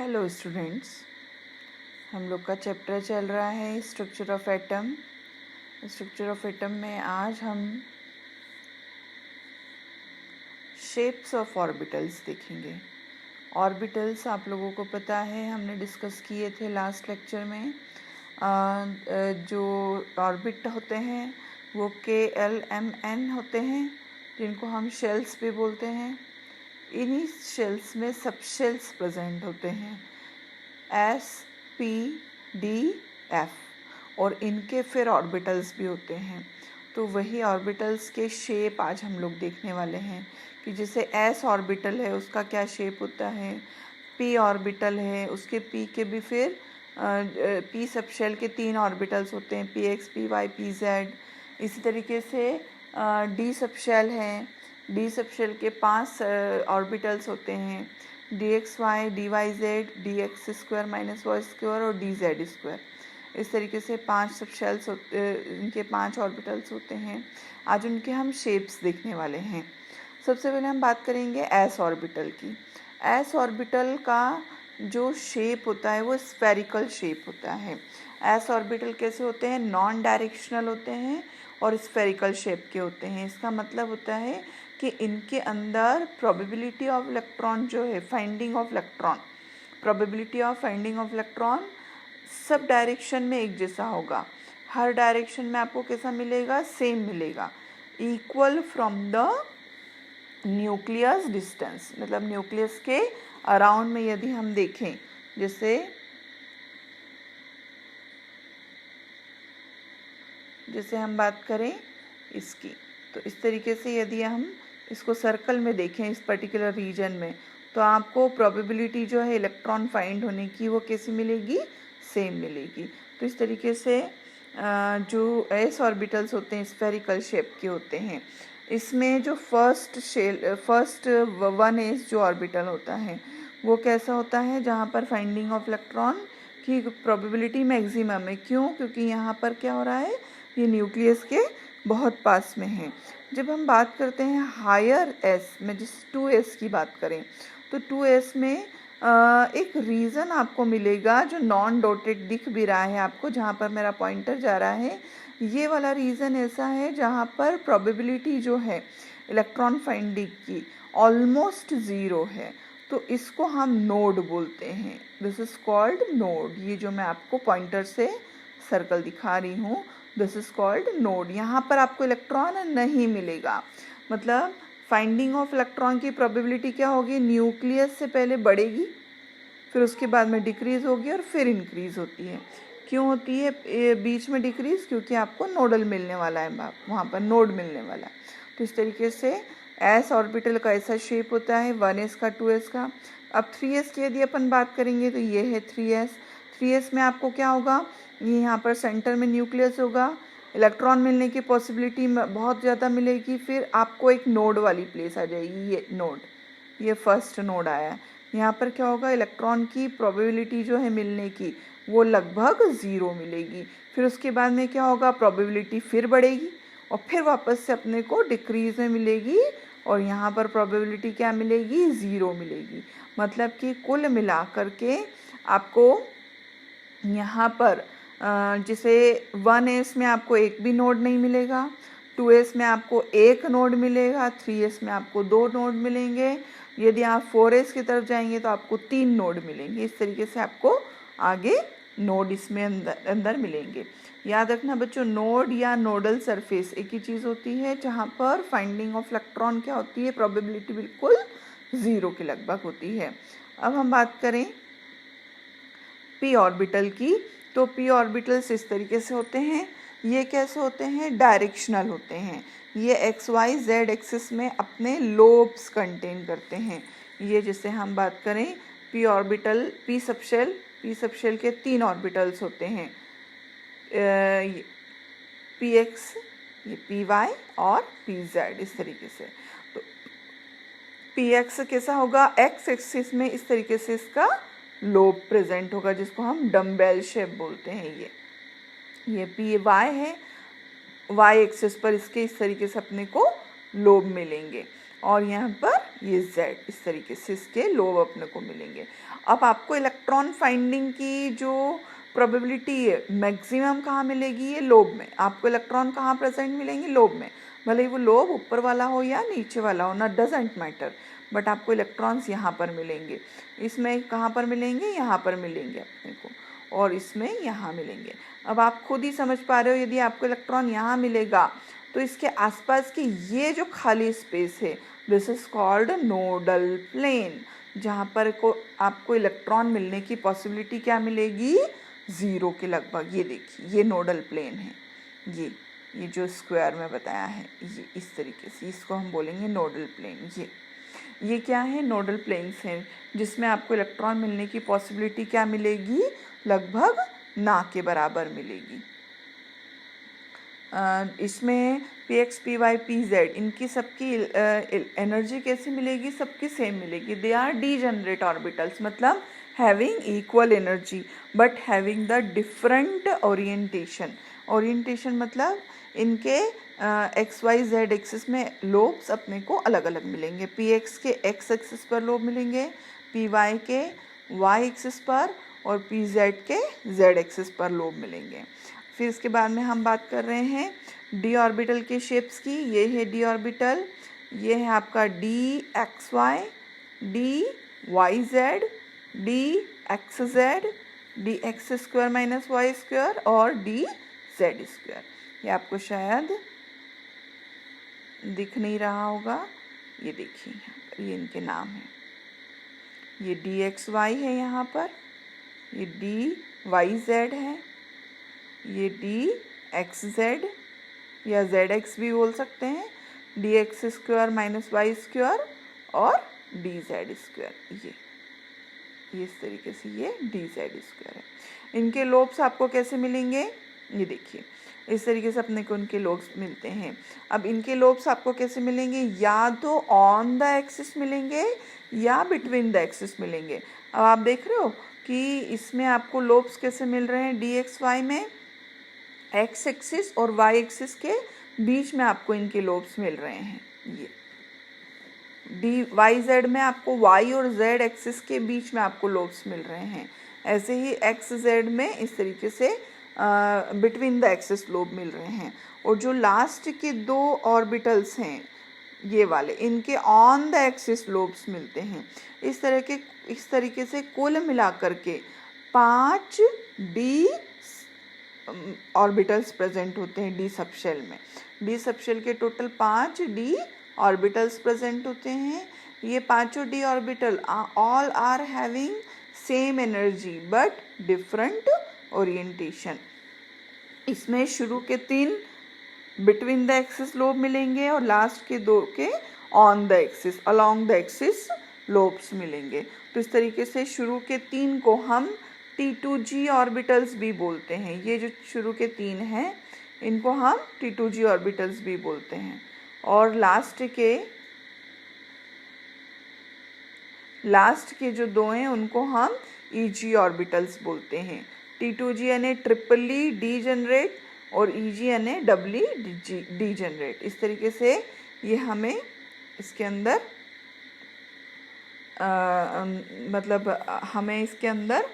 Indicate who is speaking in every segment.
Speaker 1: Hello students, हम लोग का चैप्टर चल रहा है structure of atom. Structure of atom में आज हम शेप्स ऑफ ऑर्बिटल्स देखेंगे। ऑर्बिटल्स आप लोगों को पता है, हमने डिस्कस किए थे लास्ट लेक्चर में। जो ऑर्बिट होते हैं वो KLMN होते हैं, जिनको हम शेल्स भी बोलते हैं। इन्हीं शेल्स में सब शेल्स प्रेजेंट होते हैं, S, P, D, F, और इनके फिर ऑर्बिटल्स भी होते हैं। तो वही ऑर्बिटल्स के शेप आज हम लोग देखने वाले हैं कि जैसे S ऑर्बिटल है उसका क्या शेप होता है, P ऑर्बिटल है उसके P के भी फिर P सब शेल के 3 ऑर्बिटल्स होते हैं, PX, PY, PZ। इसी तरीके से D सब शेल है, D सब शेल के 5 ऑर्बिटल्स होते हैं, DXY, DYZ, DX square minus Y square और DZ स्क्वायर। इस तरीके से 5 सब शेल्स होते, इनके 5 ऑर्बिटल्स होते हैं। आज उनके हम शेप्स देखने वाले हैं। सबसे पहले हम बात करेंगे S ऑर्बिटल की। S ऑर्बिटल का जो शेप होता है वो स्फेरिकल शेप होता है। S ऑर्बिटल कैसे होते हैं? नॉन डायरेक्शनल होते हैं और स्फेरिकल शेप के होते हैं। इसका मतलब होता है कि इनके अंदर प्रोबेबिलिटी ऑफ इलेक्ट्रॉन जो है, finding of electron, probability of finding of electron sub direction में एक जैसा होगा। हर डायरेक्शन में आपको कैसा मिलेगा? सेम मिलेगा। Equal from the nucleus distance, मतलब न्यूक्लियस के अराउंड में यदि हम देखें, जैसे हम बात करें इसकी, तो इस तरीके से यदि हम इसको सर्कल में देखें इस पर्टिकुलर रीजन में, तो आपको प्रोबेबिलिटी जो है इलेक्ट्रॉन फाइंड होने की वो कैसी मिलेगी? सेम मिलेगी। तो इस तरीके से जो S ऑर्बिटल्स होते हैं स्फेरिकल शेप के होते हैं। इसमें जो फर्स्ट 1s जो ऑर्बिटल होता है वो कैसा होता है? जहाँ पर फाइंडिंग ऑफ इलेक्ट्रॉन की प्रोबेबिलिटी मैक्सिमम है। क्यों? क्योंकि यहाँ पर क्या हो रहा है, ये न्यूक्लियस के बहुत पास में है। जब हम बात करते हैं हायर S में, जिस 2s की बात करें, तो 2s में एक रीज़न आपको मिलेगा जो नॉन डॉटेड दिख भी रहा है आपको, जहाँ पर मेरा पॉइंटर जा रहा है। ये वाला रीज़न ऐसा है जहाँ पर प्रोबेबिलिटी जो है इलेक्ट्रॉन फाइंडिंग की ऑलमोस्ट ज़ीरो है, तो इसको हम नोड बोलते हैं। This is called node. ये जो मैं आपको पॉइंटर से सर्कल दिखा रही हूँ, दिस इज़ कॉल्ड नोड। यहाँ पर आपको इलेक्ट्रॉन नहीं मिलेगा, मतलब फाइंडिंग ऑफ इलेक्ट्रॉन की प्रोबेबिलिटी क्या होगी? न्यूक्लियस से पहले बढ़ेगी, फिर उसके बाद में डिक्रीज़ होगी और फिर इंक्रीज़ होती है। क्यों होती है बीच में डिक्रीज़? क्योंकि आपको नोडल मिलने वाला है, वहाँ पर नोड मिलने वाला है। तो इस तरीके से S ऑर्बिटल का ऐसा शेप होता है, 1s का, 2s का। अब 3s की यदि अपन बात करेंगे तो ये है 3s। 3s में आपको क्या होगा? ये यहाँ पर सेंटर में न्यूक्लियस होगा, इलेक्ट्रॉन मिलने की पॉसिबिलिटी बहुत ज़्यादा मिलेगी। फिर आपको एक नोड वाली प्लेस आ जाएगी, ये नोड, ये फर्स्ट नोड आया। यहाँ पर क्या होगा? इलेक्ट्रॉन की प्रोबेबिलिटी जो है मिलने की वो लगभग ज़ीरो मिलेगी। फिर उसके बाद में क्या होगा? प्रोबेबिलिटी फिर बढ़ेगी और फिर वापस से अपने को डिक्रीज में मिलेगी, और यहाँ पर प्रोबेबिलिटी क्या मिलेगी? ज़ीरो मिलेगी। मतलब कि कुल मिला करके आपको यहाँ पर जैसे 1s में आपको एक भी नोड नहीं मिलेगा, 2s में आपको एक नोड मिलेगा, 3s में आपको 2 नोड मिलेंगे, यदि आप 4s की तरफ जाएंगे तो आपको 3 नोड मिलेंगे। इस तरीके से आपको आगे नोड इसमें अंदर मिलेंगे। याद रखना बच्चों, नोड या नोडल सरफेस एक ही चीज़ होती है, जहाँ पर फाइंडिंग ऑफ इलेक्ट्रॉन क्या होती है? प्रोबेबिलिटी बिल्कुल ज़ीरो के लगभग होती है। अब हम बात करें p ऑर्बिटल की, तो p ऑर्बिटल्स इस तरीके से होते हैं। ये कैसे होते हैं? डायरेक्शनल होते हैं। ये XYZ एक्सिस में अपने लोब्स कंटेन करते हैं। ये जैसे हम बात करें p ऑर्बिटल, p सबशेल के 3 ऑर्बिटल्स होते हैं, PX, ये PY और PZ। इस तरीके से तो PX कैसा होगा? X एक्सिस में इस तरीके से इसका लोब प्रेजेंट होगा, जिसको हम डम्बेल शेप बोलते हैं। ये PY है, Y एक्सिस पर इसके इस तरीके से अपने को लोब मिलेंगे। और यहाँ पर ये Z, इस तरीके से इसके लोब अपने को मिलेंगे। अब आपको इलेक्ट्रॉन फाइंडिंग की जो प्रोबेबिलिटी है मैक्सिमम कहाँ मिलेगी, ये लोब में। आपको इलेक्ट्रॉन कहाँ प्रेजेंट मिलेंगे, लोब में। भले ही वो लोब ऊपर वाला हो या नीचे वाला हो, ना डजेंट मैटर, बट आपको इलेक्ट्रॉन्स यहाँ पर मिलेंगे। इसमें कहाँ पर मिलेंगे, यहाँ पर मिलेंगे अपने को, और इसमें यहाँ मिलेंगे। अब आप खुद ही समझ पा रहे हो, यदि आपको इलेक्ट्रॉन यहाँ मिलेगा तो इसके आसपास की ये जो खाली स्पेस है, this is called nodal plane, जहाँ पर आपको इलेक्ट्रॉन मिलने की पॉसिबिलिटी क्या मिलेगी, 0 के लगभग। ये देखिए, ये नोडल प्लेन है, ये जो स्क्वायर में बताया है, ये इस तरीके से, इसको हम बोलेंगे नोडल प्लेन। ये क्या है, नोडल प्लेन्स हैं, जिसमें आपको इलेक्ट्रॉन मिलने की पॉसिबिलिटी क्या मिलेगी, लगभग ना के बराबर मिलेगी। इसमें Px, Py, Pz इनकी सबकी एनर्जी कैसी मिलेगी, सबकी सेम मिलेगी। दे आर डीजेनरेट ऑर्बिटल्स, मतलब having equal energy but having the different orientation. Orientation मतलब इनके एक्स वाई जेड एक्सिस में लोब्स अपने को अलग अलग मिलेंगे। Px के एक्स एक्सिस पर लोब मिलेंगे, Py के वाई एक्सिस पर, और Pz के जेड एक्सिस पर लोब मिलेंगे। फिर इसके बाद में हम बात कर रहे हैं डी ऑर्बिटल के शेप्स की। ये है डी ऑर्बिटल, ये है आपका D X Y, D Y Z, D X Z, D X square minus Y square, और डी जेड स्क्वायर। ये आपको शायद दिख नहीं रहा होगा, ये देखिए यहाँ पर, ये इनके नाम हैं। ये डी एक्स वाई है यहाँ पर, ये डी वाई जेड है, ये डी एक्स जेड या जेड एक्स भी बोल सकते हैं, D X square minus Y square, और डी जेड स्क्वायर। ये इस तरीके से ये डी जेड स्क्वायर है। इनके लोब्स आपको कैसे मिलेंगे, ये देखिए, इस तरीके से अपने को उनके लोब्स मिलते हैं। अब इनके लोब्स आपको कैसे मिलेंगे, या तो ऑन द एक्सिस मिलेंगे या बिटवीन द एक्सिस मिलेंगे। अब आप देख रहे हो कि इसमें आपको लोब्स कैसे मिल रहे हैं, डी एक्स वाई में एक्स एक्सिस और वाई एक्सिस के बीच में आपको इनके लोब्स मिल रहे हैं। ये डी वाई जेड में आपको वाई और जेड एक्सिस के बीच में आपको लोब्स मिल रहे हैं। ऐसे ही एक्स जेड में इस तरीके से बिटवीन द एक्सिस लोब मिल रहे हैं। और जो लास्ट के 2 ऑर्बिटल्स हैं ये वाले, इनके ऑन द एक्सिस लोब्स मिलते हैं। इस तरीके से कुल मिलाकर के 5 डी ऑर्बिटल्स प्रेजेंट होते हैं डी सबशेल में। डी सबशेल के टोटल 5 डी ऑर्बिटल्स प्रेजेंट होते हैं। ये पांचों D orbital all are having same energy but different orientation. इसमें शुरू के 3 बिटवीन द एक्सिस लोब मिलेंगे और लास्ट के 2 के on the axis along the axis lobes मिलेंगे। तो इस तरीके से शुरू के 3 को हम T2G ऑर्बिटल्स भी बोलते हैं। ये जो शुरू के 3 हैं इनको हम T2G ऑर्बिटल्स भी बोलते हैं। और लास्ट के जो 2 हैं उनको हम EG ऑर्बिटल्स बोलते हैं। T2G यानी ट्रिपली डी जनरेट और EG यानी डबली डी जनरेट। इस तरीके से ये हमें इसके अंदर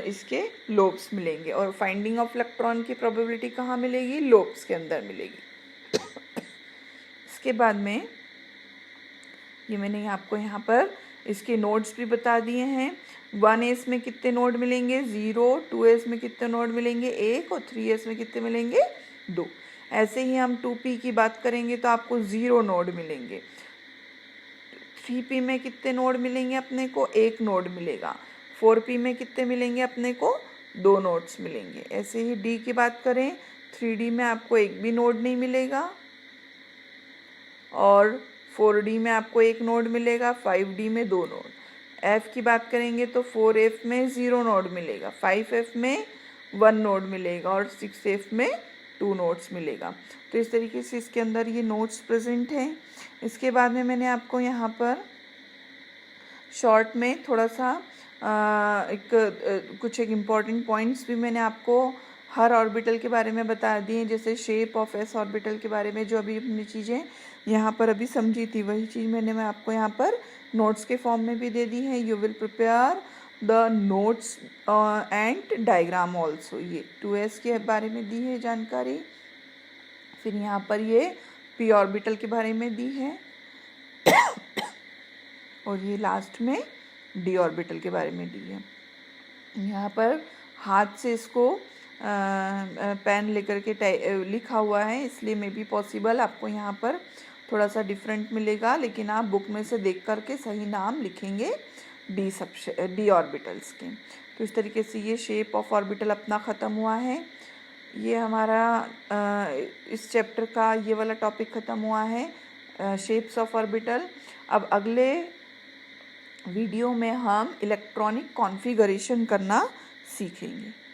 Speaker 1: इसके लोब्स मिलेंगे। और फाइंडिंग ऑफ इलेक्ट्रॉन की प्रोबेबिलिटी कहाँ मिलेगी, लोब्स के अंदर मिलेगी। इसके बाद में ये मैंने आपको यहाँ पर इसके नोड्स भी बता दिए हैं। 1s में कितने नोड मिलेंगे, 0, 2s में कितने नोड मिलेंगे, 1, और 3s में कितने मिलेंगे, 2। ऐसे ही हम 2p की बात करेंगे तो आपको 0 नोड मिलेंगे। 3p में कितने नोड मिलेंगे अपने को, 1 नोड मिलेगा। 4p में कितने मिलेंगे अपने को, 2 नोड्स मिलेंगे। ऐसे ही d की बात करें 3d में आपको 1 भी नोड नहीं मिलेगा, और 4d में आपको 1 नोड मिलेगा, 5d में 2 नोड। f की बात करेंगे तो 4f में 0 नोड मिलेगा, 5f में 1 नोड मिलेगा, और 6f में 2 नोड्स मिलेगा। तो इस तरीके से इसके अंदर ये नोड्स प्रेजेंट हैं। इसके बाद में मैंने आपको यहाँ पर शॉर्ट में थोड़ा सा कुछ एक इम्पॉर्टेंट पॉइंट्स भी मैंने आपको हर ऑर्बिटल के बारे में बता दिए, जैसे शेप ऑफ एस ऑर्बिटल के बारे में जो अभी अपनी चीज़ें यहाँ पर अभी समझी थी वही चीज़ मैं आपको यहाँ पर नोट्स के फॉर्म में भी दे दी है। You will prepare the notes and diagram also. ये 2s के बारे में दी है जानकारी। फिर यहाँ पर ये पी ऑर्बिटल के बारे में दी है और ये लास्ट में डी ऑर्बिटल के बारे में दी है। यहाँ पर हाथ से इसको पेन लेकर के लिखा हुआ है, इसलिए मे बी पॉसिबल आपको यहाँ पर थोड़ा सा डिफरेंट मिलेगा, लेकिन आप बुक में से देख करके सही नाम लिखेंगे डी ऑर्बिटल्स के। तो इस तरीके से ये शेप ऑफ ऑर्बिटल अपना ख़त्म हुआ है। ये हमारा इस चैप्टर का ये वाला टॉपिक ख़त्म हुआ है, शेप्स ऑफ ऑर्बिटल। अब अगले वीडियो में हम इलेक्ट्रॉनिक कॉन्फ़िगरेशन करना सीखेंगे।